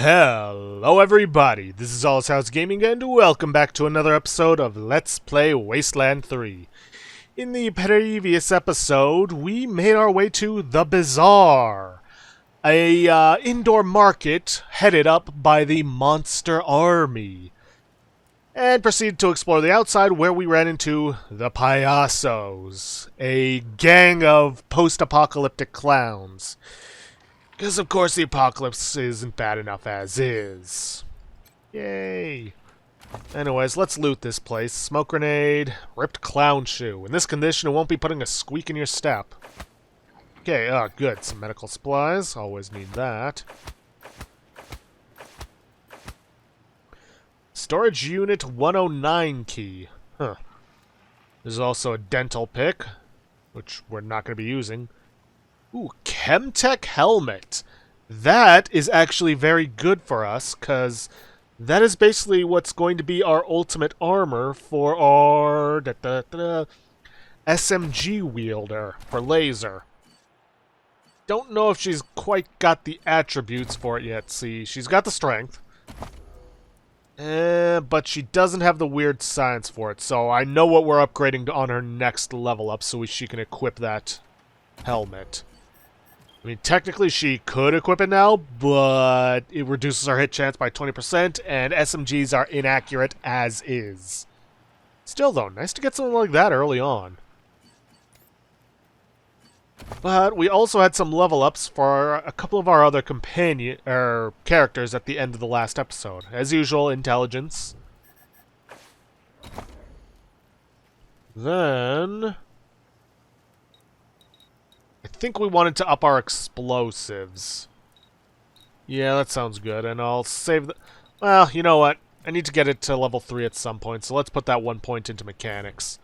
Hello everybody, this is All's Gaming and welcome back to another episode of Let's Play Wasteland 3. In the previous episode, we made our way to the Bazaar, a indoor market headed up by the Monster Army, and proceeded to explore the outside where we ran into the Payasos, a gang of post-apocalyptic clowns. Because, of course, the apocalypse isn't bad enough as is. Yay. Anyways, let's loot this place. Smoke grenade, ripped clown shoe. In this condition, it won't be putting a squeak in your step. Okay, good. Some medical supplies. Always need that. Storage unit 109 key. Huh. There's also a dental pick, which we're not going to be using. Ooh, Chemtech helmet. That is actually very good for us, because that is basically what's going to be our ultimate armor for our SMG wielder for laser. Don't know if she's quite got the attributes for it yet. See, she's got the strength. But she doesn't have the weird science for it, so I know what we're upgrading on her next level up so she can equip that helmet. I mean, technically she could equip it now, but it reduces our hit chance by 20%, and SMGs are inaccurate as is. Still, though, nice to get something like that early on. But we also had some level ups for a couple of our other characters at the end of the last episode. As usual, intelligence. Then I think we wanted to up our explosives. Yeah, that sounds good, and I'll save the... Well, you know what? I need to get it to level 3 at some point, so let's put that 1 point into mechanics.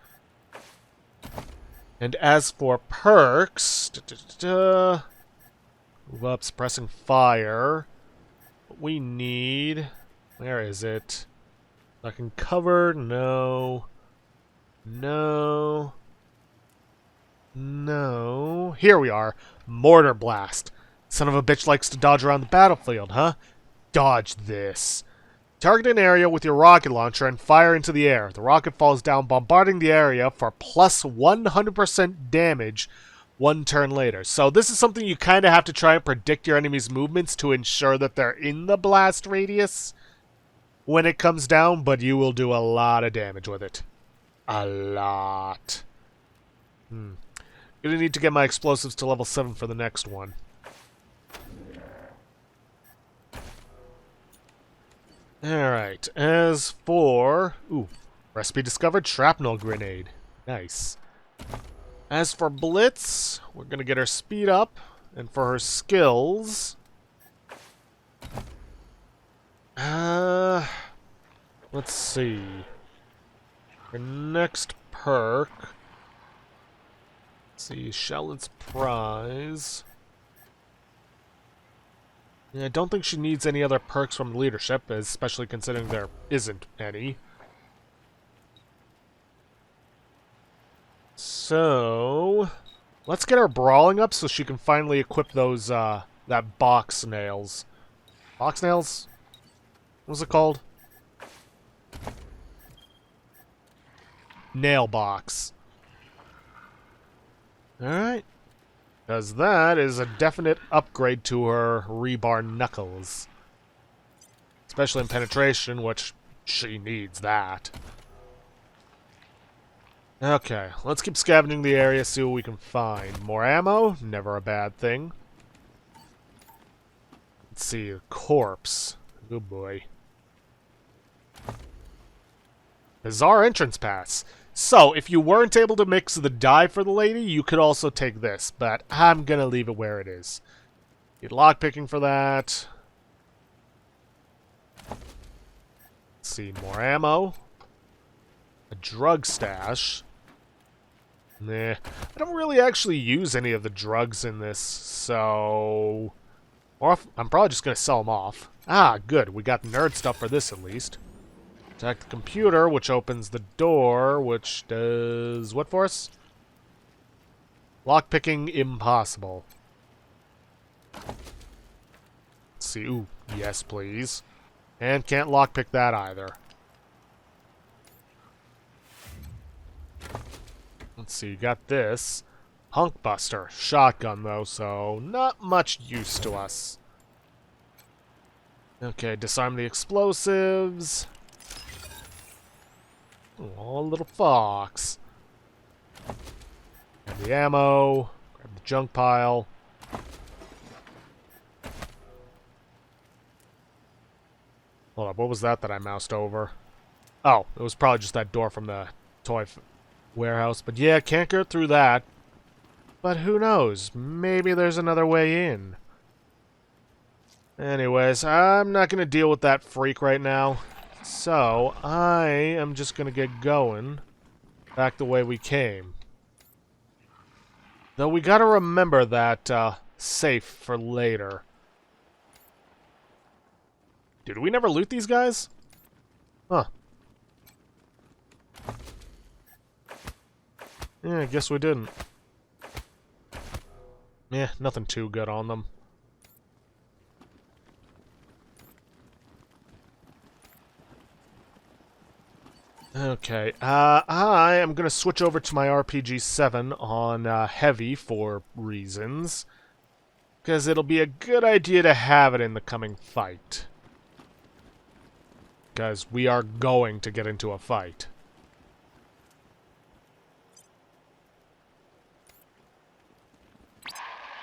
And as for perks... Move up, suppressing fire. We need... Where is it? I can cover... No. No. No. Here we are. Mortar blast. Son of a bitch likes to dodge around the battlefield, huh? Dodge this. Target an area with your rocket launcher and fire into the air. The rocket falls down, bombarding the area for plus 100% damage 1 turn later. So this is something you kind of have to try and predict your enemy's movements to ensure that they're in the blast radius when it comes down, but you will do a lot of damage with it. A lot. Gonna need to get my explosives to level 7 for the next one. Alright, as for... Ooh, recipe discovered, shrapnel grenade. Nice. As for Blitz, we're gonna get her speed up, and for her skills... let's see. Her next perk... Let's see, Shallot's Prize... Yeah, I don't think she needs any other perks from leadership, especially considering there isn't any. So, let's get her brawling up so she can finally equip those, that box nails. Box nails? What's it called? Nail box. Alright. Because that is a definite upgrade to her rebar knuckles. Especially in penetration, which she needs that. Okay, let's keep scavenging the area, see what we can find. More ammo? Never a bad thing. Let's see, a corpse. Good boy. Bizarre entrance pass. So, if you weren't able to mix the dye for the lady, you could also take this, but I'm gonna leave it where it is. Need lockpicking for that. Let's see, more ammo. A drug stash. Nah, I don't really actually use any of the drugs in this, so... I'm probably just gonna sell them off. Ah, good, we got nerd stuff for this at least. Attack the computer, which opens the door, which does what for us? Lockpicking impossible. Let's see. Ooh, Yes, please. And can't lockpick that either. Let's see, you got this. Hunkbuster. Shotgun, though, so not much use to us. Okay, disarm the explosives. Oh, little fox. Grab the ammo. Grab the junk pile. Hold up, what was that I moused over? Oh, it was probably just that door from the toy warehouse. But yeah, can't get through that. But who knows? Maybe there's another way in. Anyways, I'm not going to deal with that freak right now. So, I am just going to get going back the way we came. Though we got to remember that safe for later. Did we never loot these guys? Huh. Yeah, I guess we didn't. Yeah, nothing too good on them. Okay, I am going to switch over to my RPG-7 on Heavy for reasons. Because it'll be a good idea to have it in the coming fight. Because we are going to get into a fight.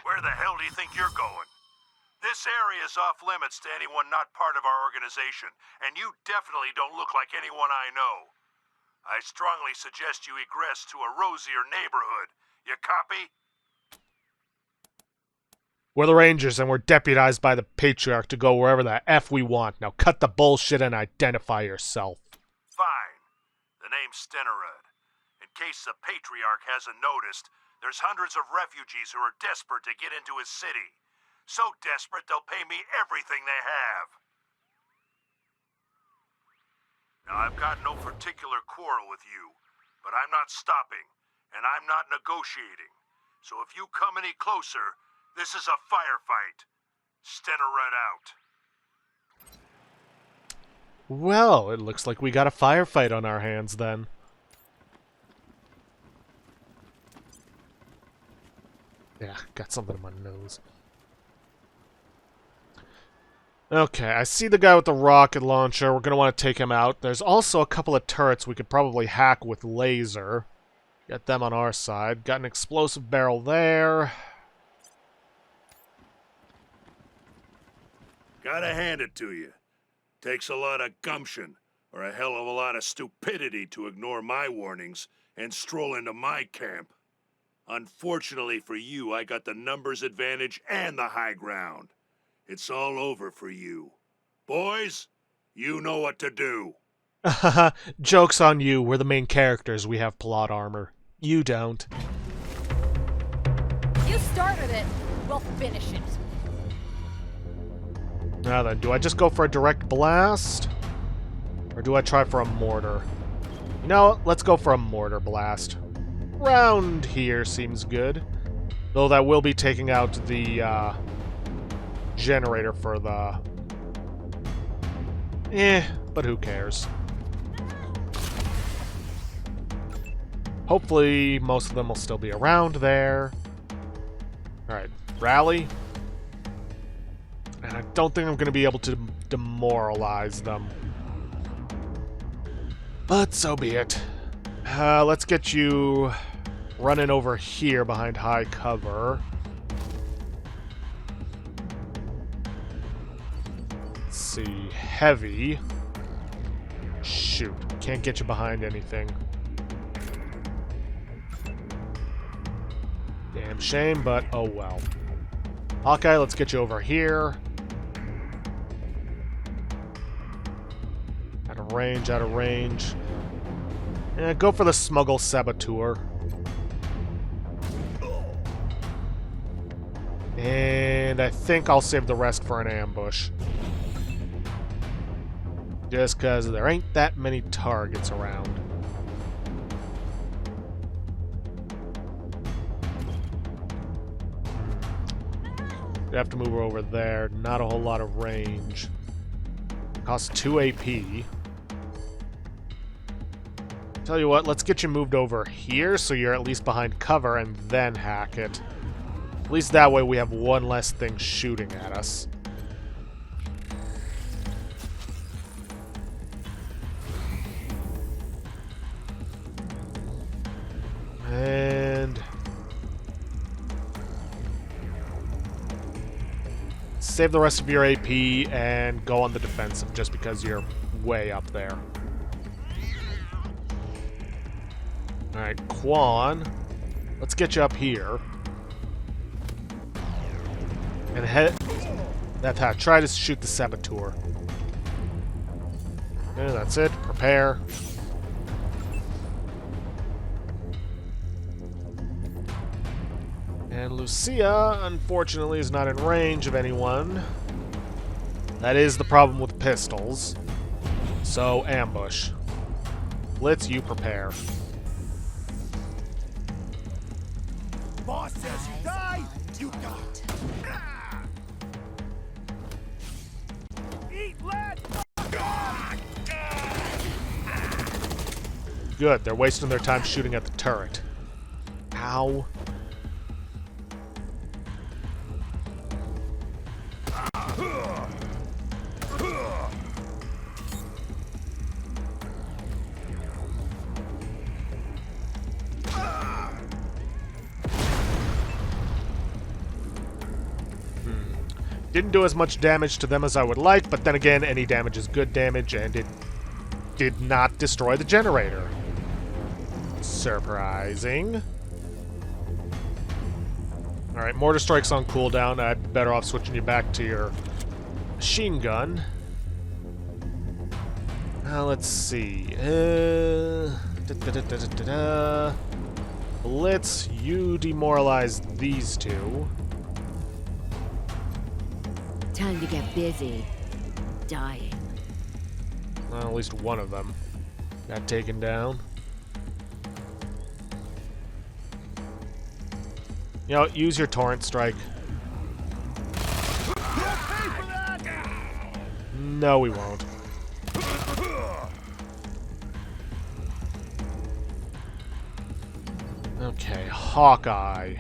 Where the hell do you think you're going? This area is off limits to anyone not part of our organization, and you definitely don't look like anyone I know. I strongly suggest you egress to a rosier neighborhood. You copy? We're the Rangers, and we're deputized by the Patriarch to go wherever the F we want. Now cut the bullshit and identify yourself. Fine. The name's Stenerud. In case the Patriarch hasn't noticed, there's hundreds of refugees who are desperate to get into his city. So desperate they'll pay me everything they have. Now, I've got no particular quarrel with you, but I'm not stopping, and I'm not negotiating. So if you come any closer, this is a firefight. Stenerud out. Well, it looks like we got a firefight on our hands then. Yeah, got something in my nose. Okay, I see the guy with the rocket launcher. We're going to want to take him out. There's also a couple of turrets we could probably hack with laser. Get them on our side. Got an explosive barrel there. Gotta hand it to you. Takes a lot of gumption, or a hell of a lot of stupidity to ignore my warnings and stroll into my camp. Unfortunately for you, I got the numbers advantage and the high ground. It's all over for you. Boys, you know what to do. Joke's on you. We're the main characters. We have plot armor. You don't. You started it. We'll finish it. Now then, do I just go for a direct blast? Or do I try for a mortar? You know what? Let's go for a mortar blast. Round here seems good. Though that will be taking out the generator for the... but who cares? Hopefully most of them will still be around there. Alright, rally. And I don't think I'm going to be able to demoralize them. But so be it. Let's get you running over here behind high cover. Let's see. Heavy. Shoot. Can't get you behind anything. Damn shame, but oh well. Hawkeye, let's get you over here. Out of range, out of range. Yeah, go for the smuggle saboteur. And I think I'll save the rest for an ambush. Just because there ain't that many targets around. We have to move her over there. Not a whole lot of range. Costs 2 AP. Tell you what, let's get you moved over here so you're at least behind cover and then hack it. At least that way we have one less thing shooting at us. And save the rest of your AP and go on the defensive just because you're way up there. Alright, Quan, let's get you up here. And try to shoot the saboteur. Yeah, that's it. Prepare. And Lucia, unfortunately, is not in range of anyone. That is the problem with pistols. So, ambush. Blitz, you prepare. Boss says you die, you die. Eat lead! Good, they're wasting their time shooting at the turret. Ow. Didn't do as much damage to them as I would like, but then again, any damage is good damage, and it did not destroy the generator. Surprising. Alright, mortar strike's on cooldown. I'd better off switching you back to your machine gun. Let's see. Blitz, you demoralize these two. Time to get busy. Dying. Well, at least one of them got taken down. You know, use your torrent strike. No, we won't. Okay, Hawkeye.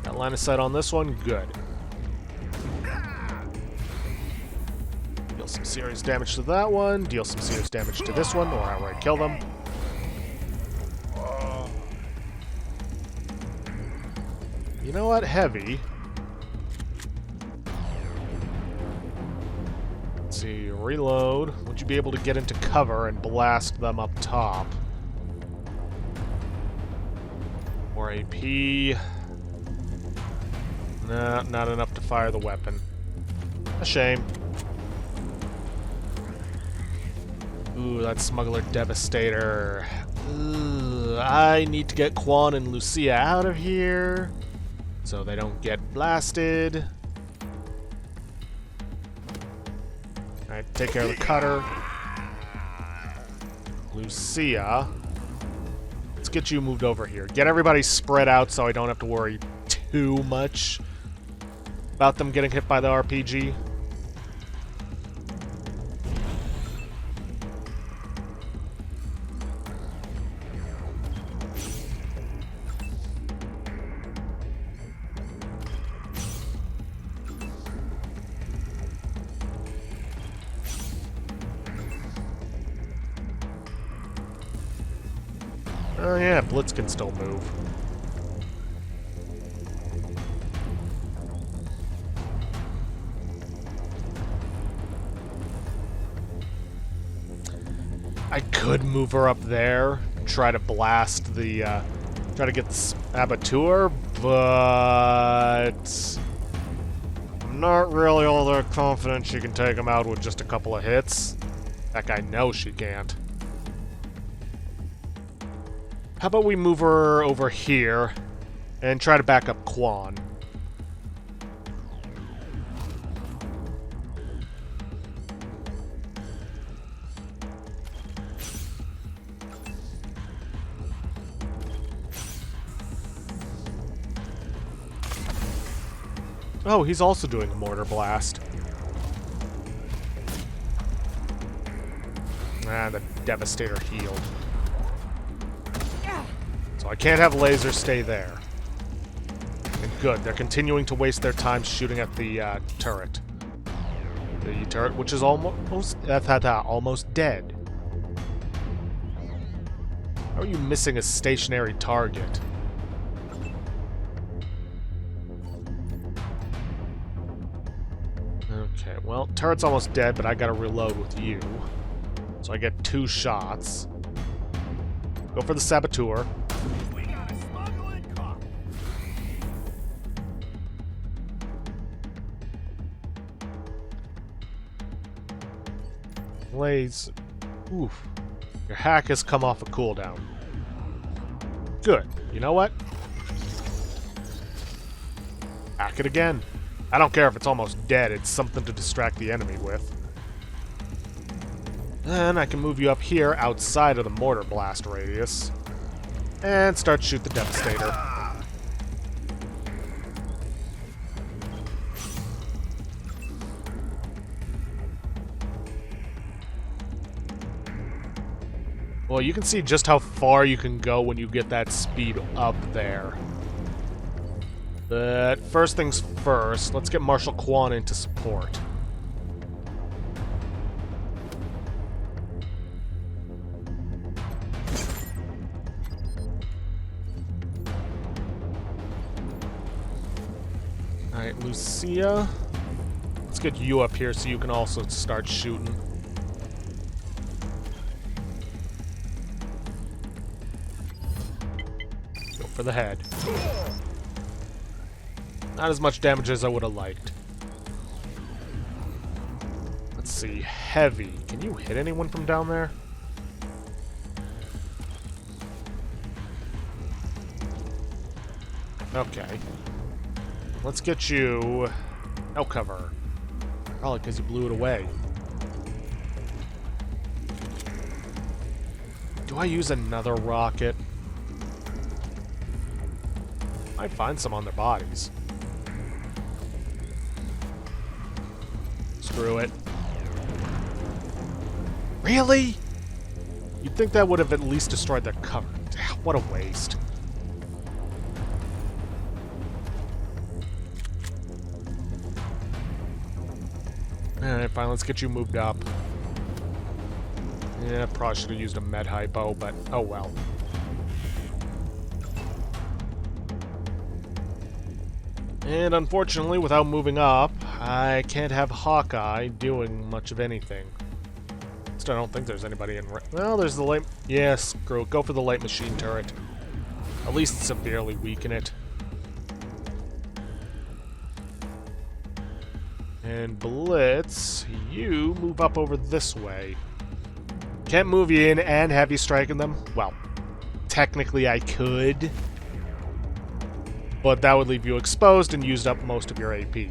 Got line of sight on this one? Good. Deal some serious damage to that one. Deal some serious damage to this one, or outright kill them. You know what? Heavy. Let's see. Reload. Would you be able to get into cover and blast them up top? More AP. Nah, not enough to fire the weapon. A shame. Ooh, that Smuggler Devastator. Ooh, I need to get Quan and Lucia out of here so they don't get blasted. Alright, take care of the cutter. Lucia. Let's get you moved over here. Get everybody spread out so I don't have to worry too much about them getting hit by the RPG. Oh yeah, Blitz can still move. I could move her up there, try to blast the, try to get the saboteur, but I'm not really all that confident she can take him out with just a couple of hits. Heck, I know she can't. How about we move her over here and try to back up Quan? Oh, he's also doing a mortar blast. Ah, the Devastator healed. So I can't have lasers stay there. And good, they're continuing to waste their time shooting at the turret. The turret, which is almost dead. How are you missing a stationary target? Okay, well, turret's almost dead, but I gotta reload with you. So I get 2 shots. Go for the saboteur. We got a smuggling car. Blaze. Oof. Your hack has come off a cooldown. Good. You know what? Hack it again. I don't care if it's almost dead, it's something to distract the enemy with. Then I can move you up here outside of the mortar blast radius. And start shoot the Devastator. Well, you can see just how far you can go when you get that speed up there. But first things first, let's get Marshal Quan into support. Alright, Lucia. Let's get you up here so you can also start shooting. Go for the head. Not as much damage as I would have liked. Let's see. Heavy. Can you hit anyone from down there? Okay. Let's get you... no cover. Probably because you blew it away. Do I use another rocket? Might find some on their bodies. Screw it. Really? You'd think that would have at least destroyed their cover. What a waste. Alright, fine, let's get you moved up. Yeah, probably should have used a med hypo, but oh well. And unfortunately, without moving up, I can't have Hawkeye doing much of anything. Still, I don't think there's anybody in... well, there's the light... yeah, screw it. Go for the light machine turret. At least severely weaken it. And Blitz, you move up over this way. Can't move you in and have you striking them? Well, technically I could. But that would leave you exposed and used up most of your AP.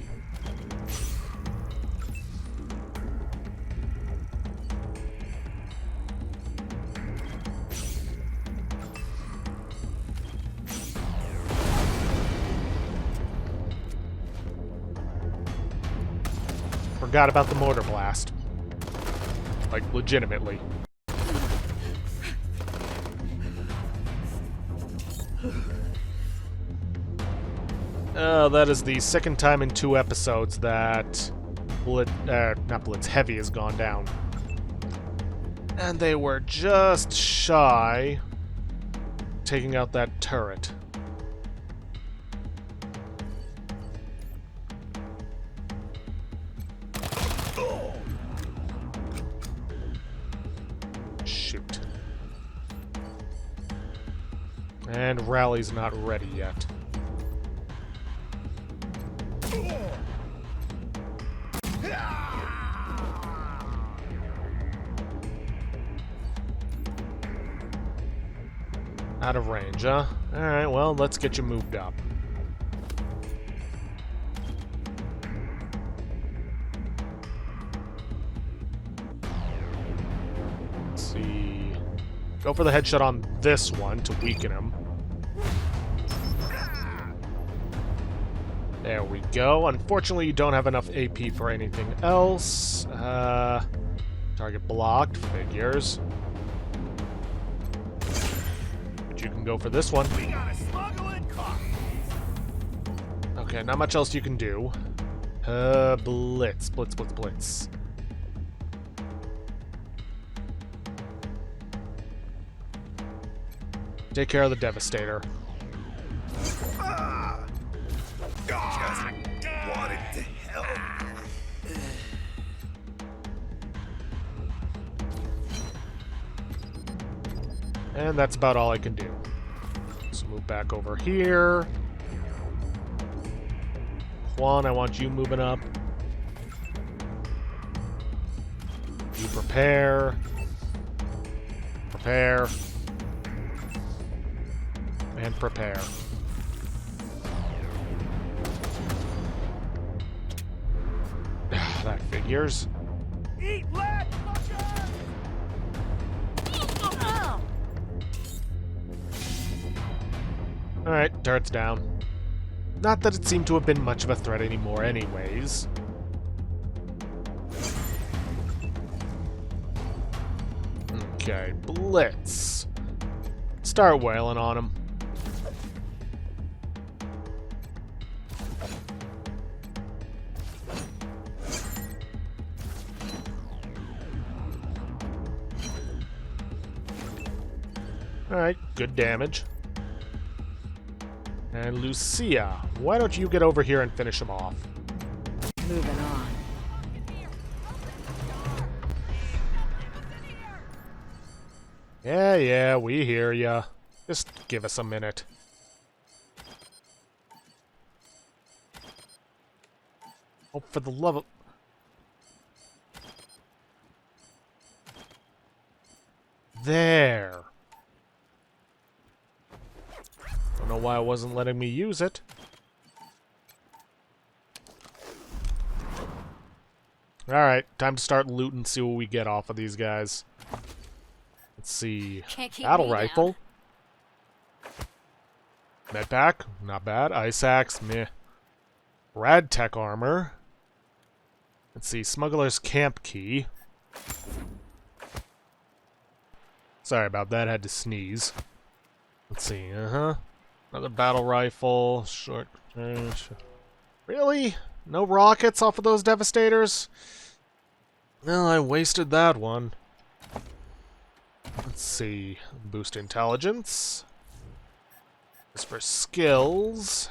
Forgot about the mortar blast. Like, legitimately. That is the second time in 2 episodes that not Blitz, Heavy has gone down. And they were just shy taking out that turret. Shoot. And Rally's not ready yet. Out of range, huh? Alright, well, let's get you moved up. Let's see... go for the headshot on this one to weaken him. There we go. Unfortunately, you don't have enough AP for anything else. Target blocked. Figures. But you can go for this one. We gotta smuggle in coffee. Okay, not much else you can do. Blitz. Blitz, blitz, blitz. Take care of the Devastator. Just wanted to help. And that's about all I can do. So move back over here. Juan, I want you moving up. You prepare. Prepare. And prepare. That figures. Eat lead, fuckers! Alright, turret's down. Not that it seemed to have been much of a threat anymore anyways. Okay, Blitz. Start wailing on him. Alright, good damage. And Lucia, why don't you get over here and finish him off? Moving on. Yeah, we hear ya. Just give us a minute. Oh, for the love of... There. Don't know why it wasn't letting me use it. Alright, time to start looting, see what we get off of these guys. Let's see. Can't keep Battle me rifle. Medpack, not bad. Ice axe, meh. Rad tech armor. Let's see, smuggler's camp key. Sorry about that, had to sneeze. Let's see, Another battle rifle, short range. Really? No rockets off of those Devastators? Well, I wasted that one. Let's see. Boost intelligence. As for skills...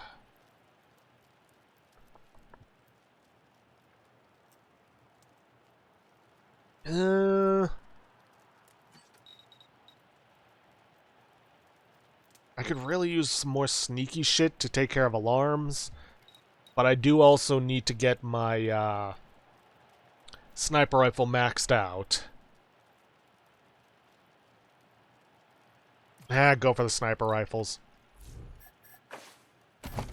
I could really use some more sneaky shit to take care of alarms. But I do also need to get my, sniper rifle maxed out. Go for the sniper rifles. Let's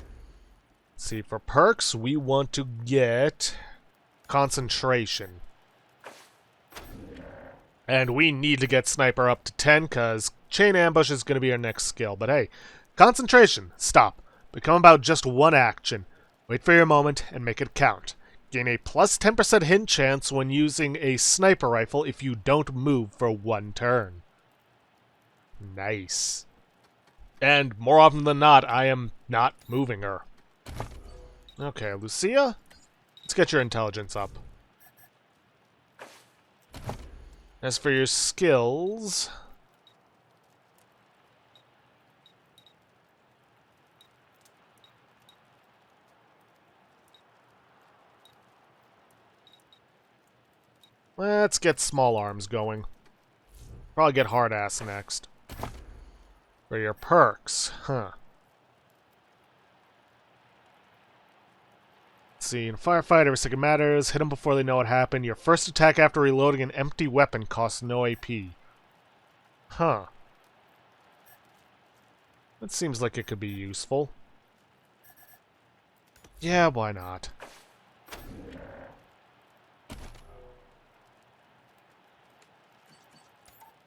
see, for perks, we want to get concentration. And we need to get sniper up to 10, because chain ambush is going to be our next skill. But hey, concentration, stop. Become about just one action. Wait for your moment and make it count. Gain a plus 10% hit chance when using a sniper rifle if you don't move for one turn. Nice. And more often than not, I am not moving her. Okay, Lucia, let's get your intelligence up. As for your skills... let's get small arms going. Probably get hard ass next. For your perks, Let's see, in firefight, every second matters. Hit them before they know what happened. Your first attack after reloading an empty weapon costs no AP. That seems like it could be useful. Yeah, why not?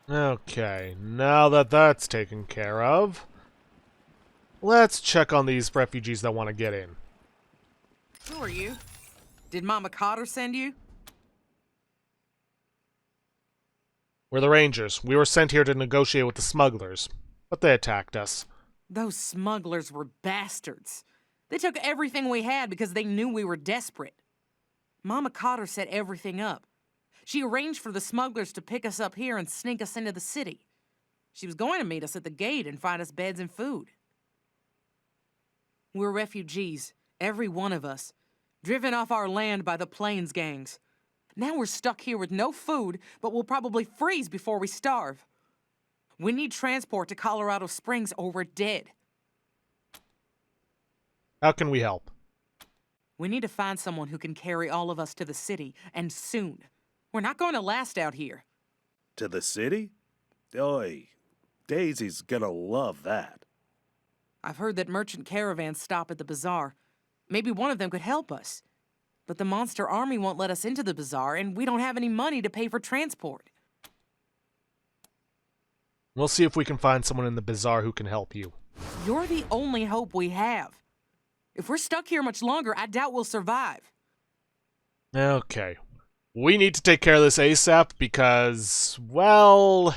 Okay, now that that's taken care of, let's check on these refugees that want to get in. Who are you? Did Mama Cotter send you? We're the Rangers. We were sent here to negotiate with the smugglers, but they attacked us. Those smugglers were bastards. They took everything we had because they knew we were desperate. Mama Cotter set everything up. She arranged for the smugglers to pick us up here and sneak us into the city. She was going to meet us at the gate and find us beds and food. We're refugees, every one of us, driven off our land by the Plains gangs. Now we're stuck here with no food, but we'll probably freeze before we starve. We need transport to Colorado Springs or we're dead. How can we help? We need to find someone who can carry all of us to the city, and soon. We're not going to last out here. To the city? Oi, Daisy's gonna love that. I've heard that merchant caravans stop at the bazaar. Maybe one of them could help us. But the monster army won't let us into the bazaar, and we don't have any money to pay for transport. We'll see if we can find someone in the bazaar who can help you. You're the only hope we have. If we're stuck here much longer, I doubt we'll survive. Okay. We need to take care of this ASAP because, well,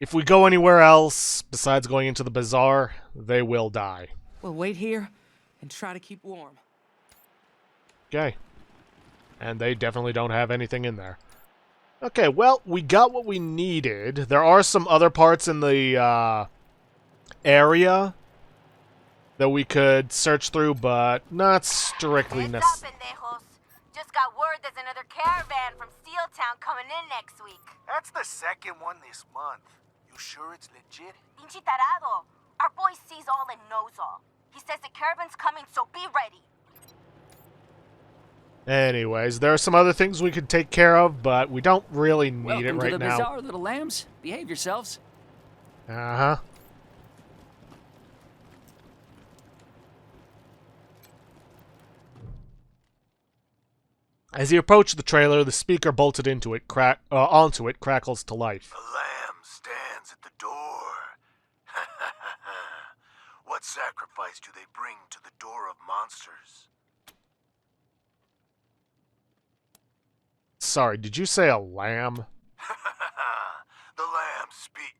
if we go anywhere else besides going into the bazaar, they will die. We'll wait here and try to keep warm. Okay. And they definitely don't have anything in there. Okay, well, we got what we needed. There are some other parts in the area that we could search through, but not strictly necessary. Pendejos. Just got word there's another caravan from Steeltown coming in next week. That's the second one this month. You sure it's legit? Pinche tarado. Our boy sees all and knows all. He says the caravan's coming, so be ready. Anyways, there are some other things we could take care of, but we don't really need it Welcome right to the now. bazaar, little lambs. Behave yourselves. Uh-huh. As you approach the trailer, the speaker bolted onto it crackles to life. The lamb stands at the door. What sacrifice do they bring to the door of monsters? Sorry, did you say a lamb? The lamb speak.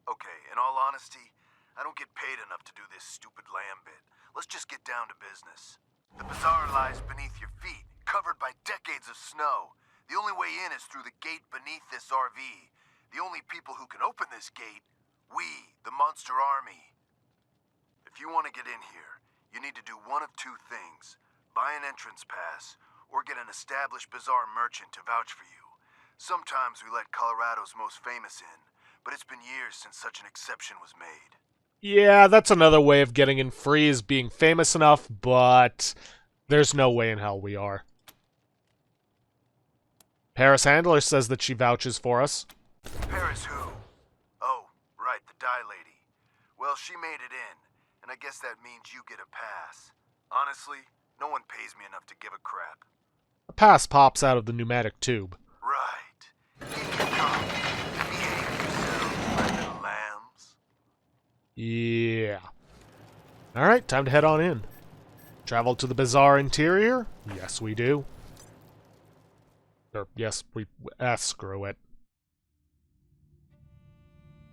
Okay, in all honesty, I don't get paid enough to do this stupid lamb bit. Let's just get down to business. The bazaar lies beneath your feet, covered by decades of snow. The only way in is through the gate beneath this RV. The only people who can open this gate, we, the Monster Army. If you want to get in here, you need to do one of two things. Buy an entrance pass, or get an established bazaar merchant to vouch for you. Sometimes we let Colorado's most famous in, but it's been years since such an exception was made. Yeah, that's another way of getting in free is being famous enough, but there's no way in hell we are. Paris Handler says that she vouches for us. Paris who? Oh, right, the dye lady. Well, she made it in, and I guess that means you get a pass. Honestly, no one pays me enough to give a crap. A pass pops out of the pneumatic tube. Right. Keep your calm. Behave yourselves, my little lambs. Yeah. Alright, time to head on in. Travel to the bazaar interior? Yes, we do. Or, yes, we... screw it.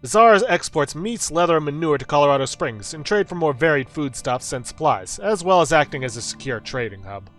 Bazaar exports meats, leather, and manure to Colorado Springs in trade for more varied foodstuffs and supplies, as well as acting as a secure trading hub.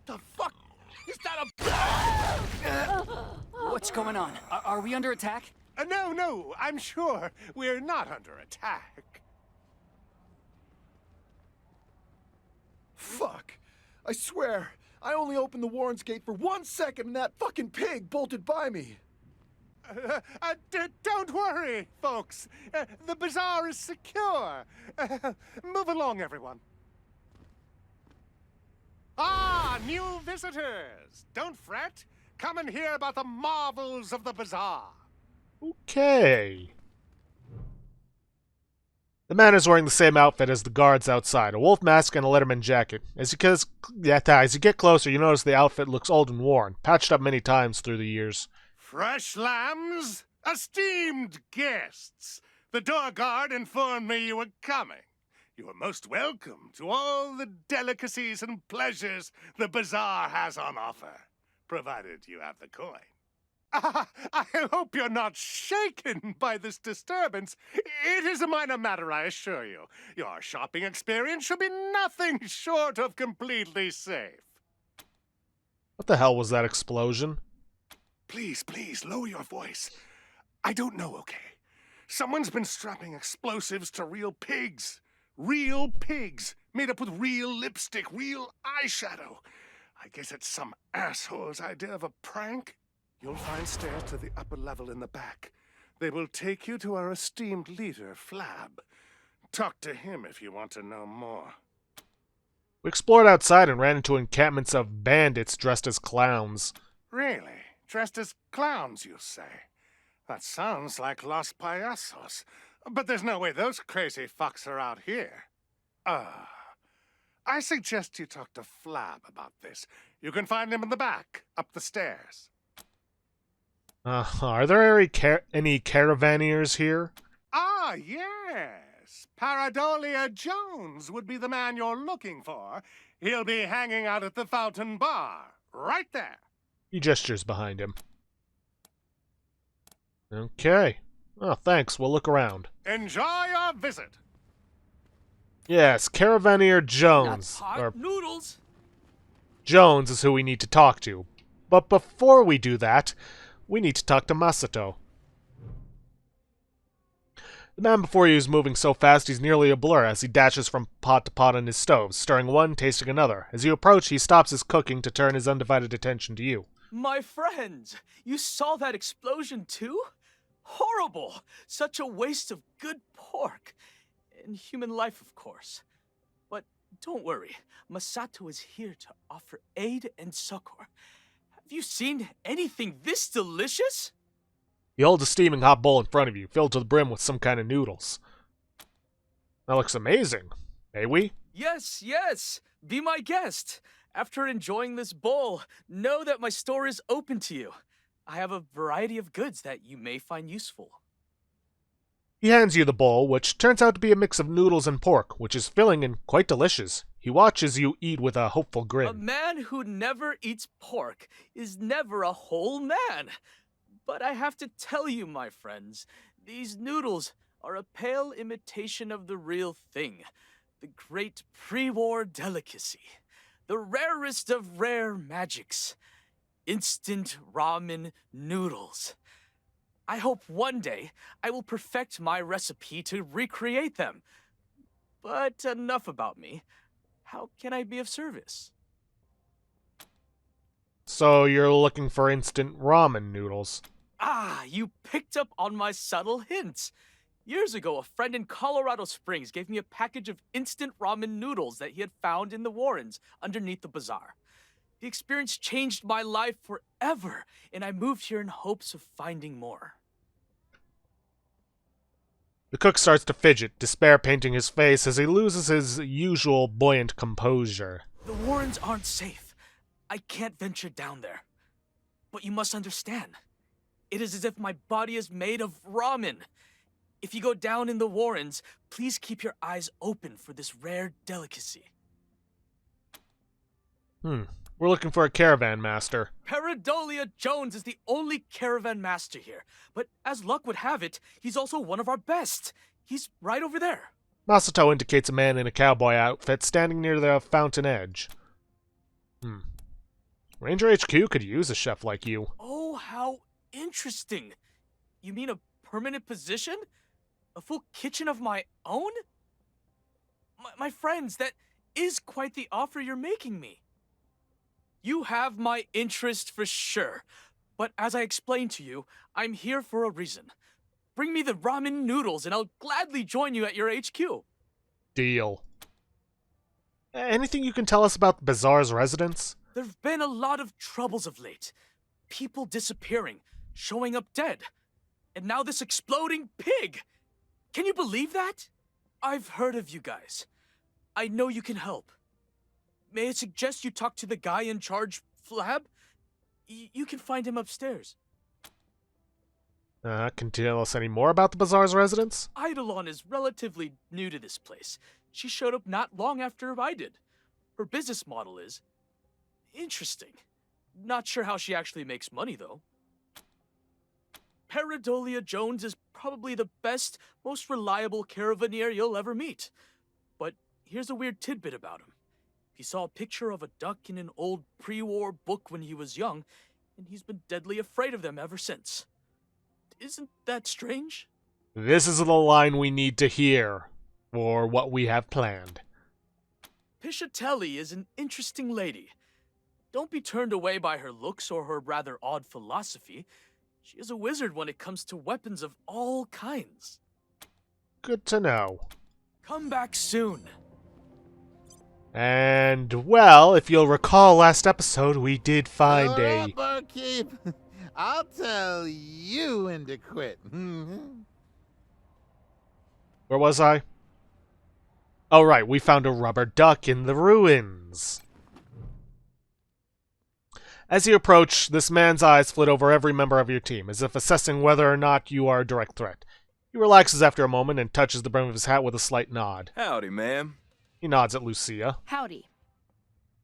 The fuck? Is that What's going on? Are we under attack? No, I'm sure we're not under attack. Fuck. I swear, I only opened the Warren's gate for 1 second and that fucking pig bolted by me. Don't worry, folks. The bazaar is secure. Move along, everyone. Ah, new visitors! Don't fret. Come and hear about the marvels of the bazaar. Okay. The man is wearing the same outfit as the guards outside, a wolf mask and a Letterman jacket. As you get closer, you notice the outfit looks old and worn, patched up many times through the years. Fresh lambs, esteemed guests. The door guard informed me you were coming. You are most welcome to all the delicacies and pleasures the bazaar has on offer, provided you have the coin. I hope you're not shaken by this disturbance. It is a minor matter, I assure you. Your shopping experience should be nothing short of completely safe. What the hell was that explosion? Please, lower your voice. I don't know, okay? Someone's been strapping explosives to real pigs. Real pigs, made up with real lipstick, real eyeshadow. I guess it's some asshole's idea of a prank. You'll find stairs to the upper level in the back. They will take you to our esteemed leader, Flab. Talk to him if you want to know more. We explored outside and ran into encampments of bandits dressed as clowns. Really? Dressed as clowns, you say? That sounds like Los Payasos. But there's no way those crazy fucks are out here. I suggest you talk to Flab about this. You can find him in the back, up the stairs. Are there any caravaneers here? Ah, yes. Paradolia Jones would be the man you're looking for. He'll be hanging out at the Fountain Bar, right there. He gestures behind him. Okay. Oh, thanks. We'll look around. Enjoy your visit. Yes, Caravaneer Jones. Not noodles. Jones is who we need to talk to. But before we do that, we need to talk to Masato. The man before you is moving so fast he's nearly a blur as he dashes from pot to pot on his stove, stirring one, tasting another. As you approach, he stops his cooking to turn his undivided attention to you. My friends, you saw that explosion too? Horrible! Such a waste of good pork. And human life, of course. But don't worry, Masato is here to offer aid and succor. Have you seen anything this delicious? He holds a steaming hot bowl in front of you, filled to the brim with some kind of noodles. That looks amazing. May we? Yes, yes. Be my guest. After enjoying this bowl, know that my store is open to you. I have a variety of goods that you may find useful. He hands you the bowl, which turns out to be a mix of noodles and pork, which is filling and quite delicious. He watches you eat with a hopeful grin. A man who never eats pork is never a whole man. But I have to tell you, my friends, these noodles are a pale imitation of the real thing. The great pre-war delicacy. The rarest of rare magics. Instant ramen noodles. I hope one day I will perfect my recipe to recreate them. But enough about me. How can I be of service? So you're looking for instant ramen noodles. Ah, you picked up on my subtle hints. Years ago, a friend in Colorado Springs gave me a package of instant ramen noodles that he had found in the Warrens underneath the bazaar. The experience changed my life forever, and I moved here in hopes of finding more. The cook starts to fidget, despair painting his face as he loses his usual buoyant composure. The Warrens aren't safe. I can't venture down there. But you must understand, it is as if my body is made of ramen. If you go down in the Warrens, please keep your eyes open for this rare delicacy. We're looking for a caravan master. Paradolia Jones is the only caravan master here, but as luck would have it, he's also one of our best. He's right over there. Masato indicates a man in a cowboy outfit standing near the fountain edge. Ranger HQ could use a chef like you. Oh, how interesting. You mean a permanent position? A full kitchen of my own? My friends, that is quite the offer you're making me. You have my interest for sure, but as I explained to you, I'm here for a reason. Bring me the ramen noodles and I'll gladly join you at your HQ. Deal. Anything you can tell us about the Bazaar's residents? There've been a lot of troubles of late. People disappearing, showing up dead. And now this exploding pig! Can you believe that? I've heard of you guys. I know you can help. May I suggest you talk to the guy in charge, Flab? You can find him upstairs. Can you tell us any more about the Bazaar's residents? Eidolon is relatively new to this place. She showed up not long after I did. Her business model is interesting. Not sure how she actually makes money, though. Paradolia Jones is probably the best, most reliable caravaneer you'll ever meet. But here's a weird tidbit about him. He saw a picture of a duck in an old pre-war book when he was young, and he's been deadly afraid of them ever since. Isn't that strange? This is the line we need to hear for what we have planned. Piscatelli is an interesting lady. Don't be turned away by her looks or her rather odd philosophy. She is a wizard when it comes to weapons of all kinds. Good to know. Come back soon. And, well, if you'll recall last episode, we did find All a... right, barkeep. I'll tell you when to quit. Where was I? Oh, right, we found a rubber duck in the ruins. As you approach, this man's eyes flit over every member of your team, as if assessing whether or not you are a direct threat. He relaxes after a moment and touches the brim of his hat with a slight nod. Howdy, ma'am. He nods at Lucia. Howdy.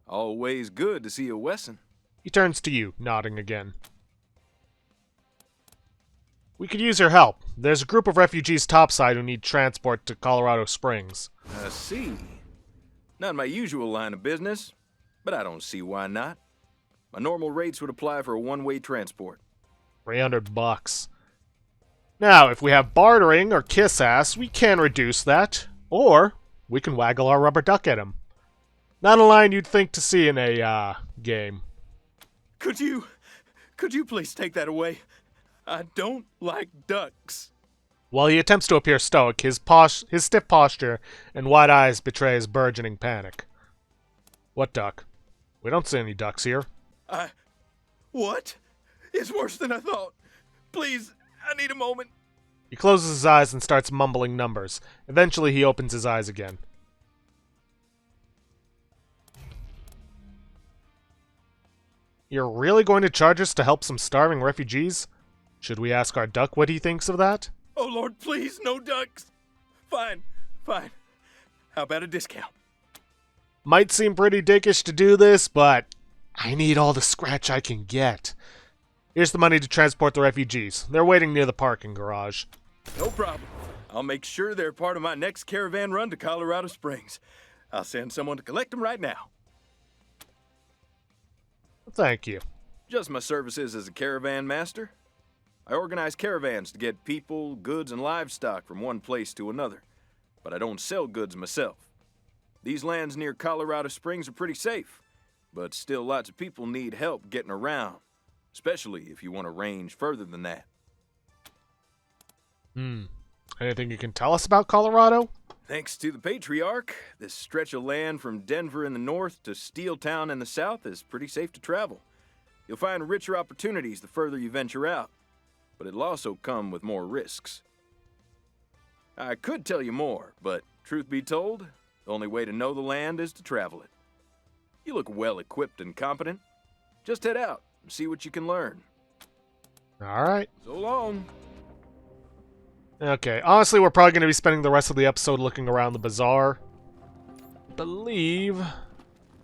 Always good to see a Wesson. He turns to you, nodding again. We could use your help. There's a group of refugees topside who need transport to Colorado Springs. I see. Not my usual line of business, but I don't see why not. My normal rates would apply for a one-way transport. $300. Now, if we have bartering or kiss ass, we can reduce that. Or we can waggle our rubber duck at him. Not a line you'd think to see in a, game. Could you please take that away? I don't like ducks. While he attempts to appear stoic, his stiff posture and wide eyes betray his burgeoning panic. What duck? We don't see any ducks here. What? It's worse than I thought. Please, I need a moment. He closes his eyes and starts mumbling numbers. Eventually, he opens his eyes again. You're really going to charge us to help some starving refugees? Should we ask our duck what he thinks of that? Oh, Lord, please, no ducks. Fine. How about a discount? Might seem pretty dickish to do this, but I need all the scratch I can get. Here's the money to transport the refugees. They're waiting near the parking garage. No problem. I'll make sure they're part of my next caravan run to Colorado Springs. I'll send someone to collect them right now. Thank you. Just my services as a caravan master. I organize caravans to get people, goods, and livestock from one place to another, but I don't sell goods myself. These lands near Colorado Springs are pretty safe, but still lots of people need help getting around, especially if you want to range further than that. Anything you can tell us about Colorado? Thanks to the Patriarch, this stretch of land from Denver in the north to Steeltown in the south is pretty safe to travel. You'll find richer opportunities the further you venture out, but it'll also come with more risks. I could tell you more, but truth be told, the only way to know the land is to travel it. You look well equipped and competent. Just head out and see what you can learn. Alright. So long. Okay, honestly, we're probably going to be spending the rest of the episode looking around the bazaar. I believe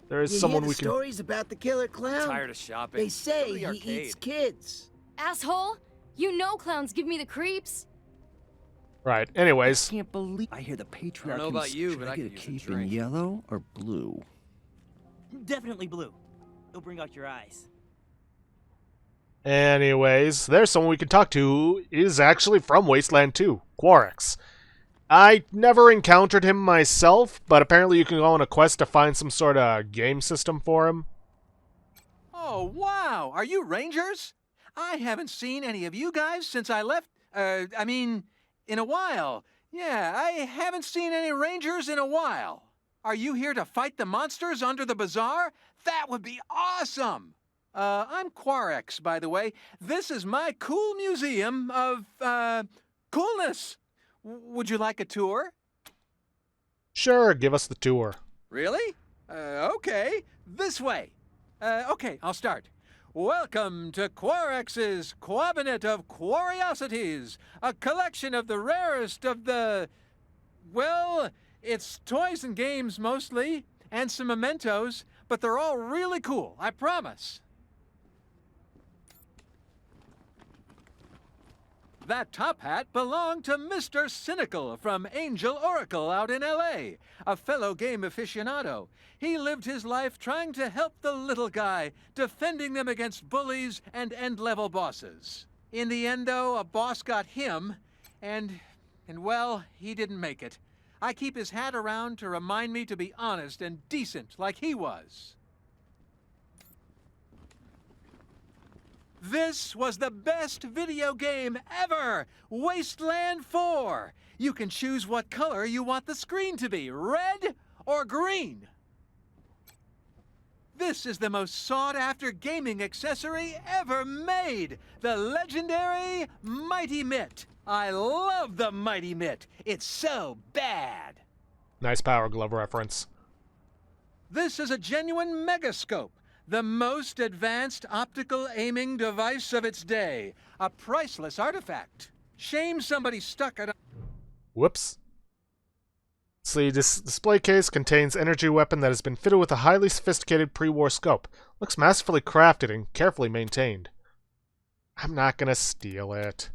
there is someone we can... stories about the killer clown? Tired of shopping. They say Go to the he arcade. eats kids. Asshole! You know clowns give me the creeps. Right, anyways. Can't believe I hear the patriarch. I don't know about you, Should but I I get a could use a cape in drink. yellow or blue? Definitely blue. It'll bring out your eyes. Anyways, there's someone we can talk to who is actually from Wasteland 2, Quarix. I never encountered him myself, but apparently you can go on a quest to find some sort of game system for him. Oh, wow. Are you Rangers? I haven't seen any of you guys since I left. In a while. Yeah, I haven't seen any Rangers in a while. Are you here to fight the monsters under the bazaar? That would be awesome! I'm Quarex, by the way. This is my cool museum of, coolness. Would you like a tour? Sure, give us the tour. Really? Okay. This way. Okay, I'll start. Welcome to Quarex's Cabinet of Curiosities, a collection of the rarest of the... Well, it's toys and games mostly, and some mementos, but they're all really cool, I promise. That top hat belonged to Mr. Cynical from Angel Oracle out in L.A., a fellow game aficionado. He lived his life trying to help the little guy, defending them against bullies and end-level bosses. In the end, though, a boss got him, and well, he didn't make it. I keep his hat around to remind me to be honest and decent like he was. This was the best video game ever! Wasteland 4! You can choose what color you want the screen to be, red or green. This is the most sought-after gaming accessory ever made, the legendary Mighty Mitt. I love the Mighty Mitt. It's so bad. Nice Power Glove reference. This is a genuine megascope. The most advanced optical aiming device of its day. A priceless artifact. Shame somebody stuck it. Whoops. See, this display case contains energy weapon that has been fitted with a highly sophisticated pre-war scope. Looks masterfully crafted and carefully maintained. I'm not gonna steal it.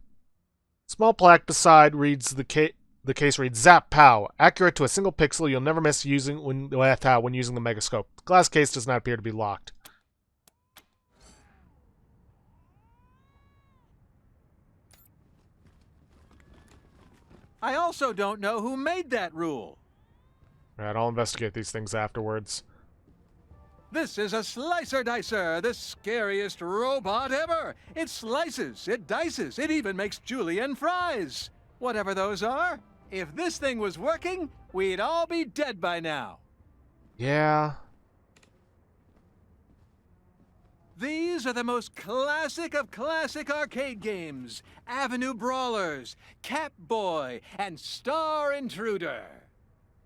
Small plaque beside reads the case reads Zap Pow, accurate to a single pixel. You'll never miss using when using the megascope. The glass case does not appear to be locked. I also don't know who made that rule. Alright, I'll investigate these things afterwards. This is a Slicer Dicer, the scariest robot ever. It slices, it dices, it even makes julienne fries. Whatever those are, if this thing was working, we'd all be dead by now. Yeah. These are the most classic of classic arcade games. Avenue Brawlers, Catboy, and Star Intruder.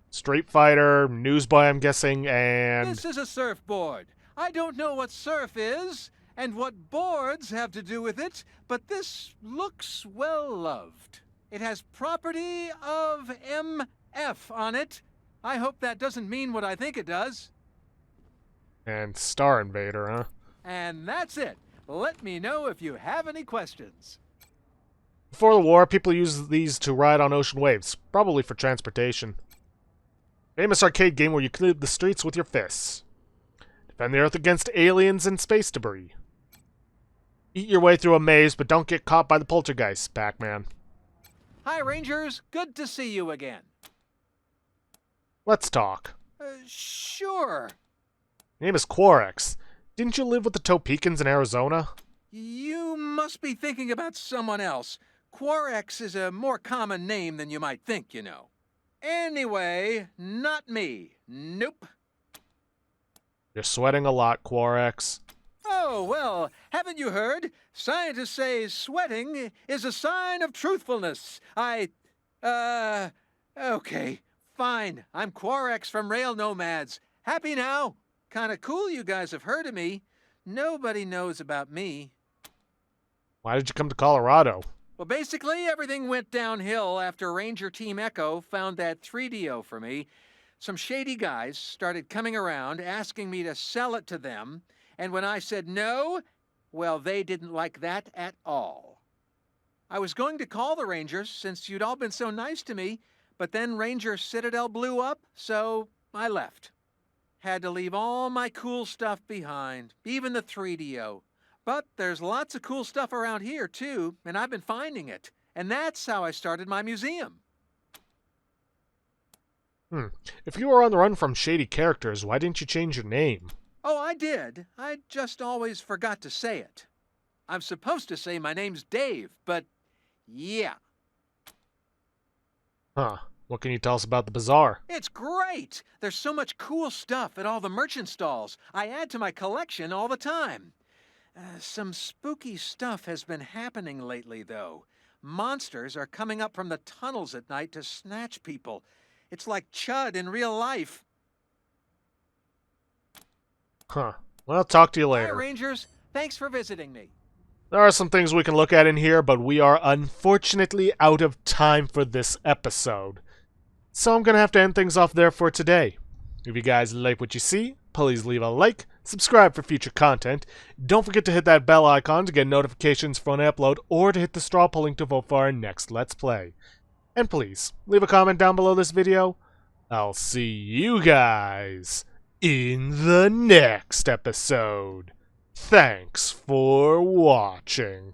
Street Fighter, Newsboy, I'm guessing, and... This is a surfboard. I don't know what surf is, and what boards have to do with it, but this looks well-loved. It has property of MF on it. I hope that doesn't mean what I think it does. And Star Invader, huh? And that's it. Let me know if you have any questions. Before the war, people used these to ride on ocean waves, probably for transportation. Famous arcade game where you cleared the streets with your fists. Defend the Earth against aliens and space debris. Eat your way through a maze, but don't get caught by the poltergeist, Pac-Man. Hi, Rangers. Good to see you again. Let's talk. Sure. Name is Quarex. Didn't you live with the Topekans in Arizona? You must be thinking about someone else. Quarex is a more common name than you might think, you know. Anyway, not me. Nope. You're sweating a lot, Quarex. Oh, well, haven't you heard? Scientists say sweating is a sign of truthfulness. Okay, fine. I'm Quarex from Rail Nomads. Happy now? Kinda cool you guys have heard of me. Nobody knows about me. Why did you come to Colorado? Well, basically, everything went downhill after Ranger Team Echo found that 3DO for me. Some shady guys started coming around asking me to sell it to them, and when I said no, well, they didn't like that at all. I was going to call the Rangers since you'd all been so nice to me, but then Ranger Citadel blew up, so I left. Had to leave all my cool stuff behind, even the 3DO. But there's lots of cool stuff around here, too, and I've been finding it. And that's how I started my museum. If you were on the run from shady characters, why didn't you change your name? Oh, I did. I just always forgot to say it. I'm supposed to say my name's Dave, but yeah. Huh. What can you tell us about the bazaar? It's great! There's so much cool stuff at all the merchant stalls. I add to my collection all the time. Some spooky stuff has been happening lately, though. Monsters are coming up from the tunnels at night to snatch people. It's like Chud in real life. Huh. Well, talk to you Bye, later. Rangers. Thanks for visiting me. There are some things we can look at in here, but we are unfortunately out of time for this episode. So I'm going to have to end things off there for today. If you guys like what you see, please leave a like, subscribe for future content. Don't forget to hit that bell icon to get notifications for when I upload, or to hit the straw poll link to vote for our next Let's Play. And please, leave a comment down below this video. I'll see you guys in the next episode. Thanks for watching.